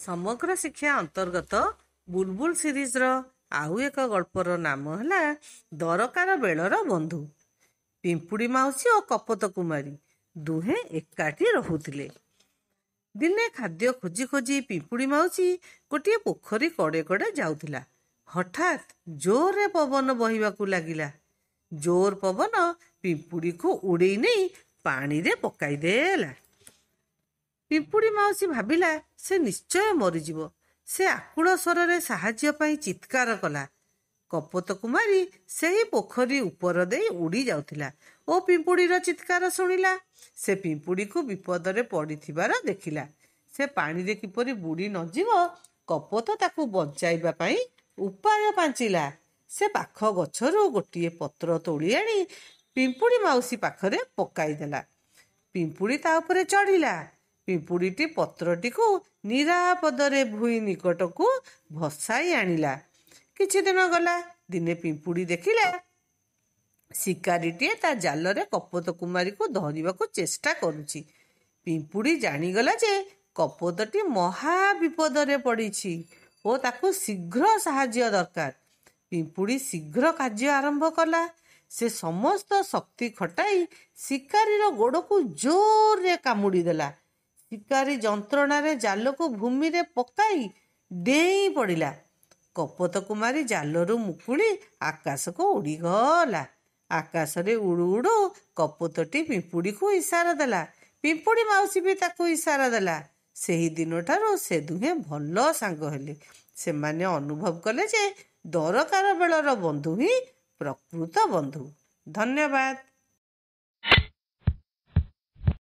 ସମଗ୍ର ଶିକ୍ଷା ଅନ୍ତର୍ଗତ ବୁଲବୁଲ ସିରିଜର ଆଉ ଏକ ଗଳ୍ପର ନାମ ହେଲା ଦରକାର ବେଳର ବନ୍ଧୁ। ପିମ୍ପୁଡ଼ି ମାଉସୀ ଓ କପୋତ କୁମାରୀ ଦୁହେଁ ଏକାଠି ରହୁଥିଲେ। ଦିନେ ଖାଦ୍ୟ ଖୋଜି ଖୋଜି ପିମ୍ପୁଡ଼ି ମାଉସୀ ଗୋଟିଏ ପୋଖରୀ କଡ଼େ କଡ଼େ ଯାଉଥିଲା। ହଠାତ୍ ଜୋରରେ ପବନ ବହିବାକୁ ଲାଗିଲା। ଜୋର ପବନ ପିମ୍ପୁଡ଼ିକୁ ଉଡ଼େଇ ନେଇ ପାଣିରେ ପକାଇଦେଲା। ପିମ୍ପୁଡ଼ି ମାଉସୀ ଭାବିଲା ସେ ନିଶ୍ଚୟ ମରିଯିବ। ସେ ଆକୁଳ ସ୍ୱରରେ ସାହାଯ୍ୟ ପାଇଁ ଚିତ୍କାର କଲା। କପୋତ କୁମାରୀ ସେହି ପୋଖରୀ ଉପର ଦେଇ ଉଡ଼ି ଯାଉଥିଲା ଓ ପିମ୍ପୁଡ଼ିର ଚିତ୍କାର ଶୁଣିଲା। ସେ ପିମ୍ପୁଡ଼ିକୁ ବିପଦରେ ପଡ଼ିଥିବାର ଦେଖିଲା। ସେ ପାଣିରେ କିପରି ବୁଡ଼ି ନଯିବ, କପୋତ ତାକୁ ବଞ୍ଚାଇବା ପାଇଁ ଉପାୟ ପାଞ୍ଚିଲା। ସେ ପାଖ ଗଛରୁ ଗୋଟିଏ ପତ୍ର ତୋଳି ଆଣି ପିମ୍ପୁଡ଼ି ମାଉସୀ ପାଖରେ ପକାଇଦେଲା। ପିମ୍ପୁଡ଼ି ତା ଉପରେ ଚଢ଼ିଲା। ପିମ୍ପୁଡ଼ିଟି ପତ୍ରଟିକୁ ନିରାପଦରେ ଭୂଇଁ ନିକଟକୁ ଭସାଇ ଆଣିଲା। କିଛି ଦିନ ଗଲା। ଦିନେ ପିମ୍ପୁଡ଼ି ଦେଖିଲା ଶିକାରୀଟିଏ ତା ଜାଲରେ କପୋତ କୁମାରୀକୁ ଧରିବାକୁ ଚେଷ୍ଟା କରୁଛି। ପିମ୍ପୁଡ଼ି ଜାଣିଗଲା ଯେ କପୋତଟି ମହା ବିପଦରେ ପଡ଼ିଛି ଓ ତାକୁ ଶୀଘ୍ର ସାହାଯ୍ୟ ଦରକାର। ପିମ୍ପୁଡ଼ି ଶୀଘ୍ର କାର୍ଯ୍ୟ ଆରମ୍ଭ କଲା। ସେ ସମସ୍ତ ଶକ୍ତି ଖଟାଇ ଶିକାରୀର ଗୋଡ଼କୁ ଜୋରରେ କାମୁଡ଼ି ଦେଲା। ଶିକାରୀ ଯନ୍ତ୍ରଣାରେ ଜାଲକୁ ଭୂମିରେ ପକାଇ ଡେଇଁ ପଡ଼ିଲା। କପୋତ କୁମାରୀ ଜାଲରୁ ମୁକୁଳି ଆକାଶକୁ ଉଡ଼ିଗଲା। ଆକାଶରେ ଉଡ଼ୁ ଉଡ଼ୁ କପୋତଟି ପିମ୍ପୁଡ଼ିକୁ ଇସାରା ଦେଲା। ପିମ୍ପୁଡ଼ି ମାଉସୀ ବି ତାକୁ ଇସାରା ଦେଲା। ସେହି ଦିନଠାରୁ ସେ ଦୁହେଁ ଭଲ ସାଙ୍ଗ ହେଲେ। ସେମାନେ ଅନୁଭବ କଲେ ଯେ ଦରକାର ବେଳର ବନ୍ଧୁ ହିଁ ପ୍ରକୃତ ବନ୍ଧୁ। ଧନ୍ୟବାଦ।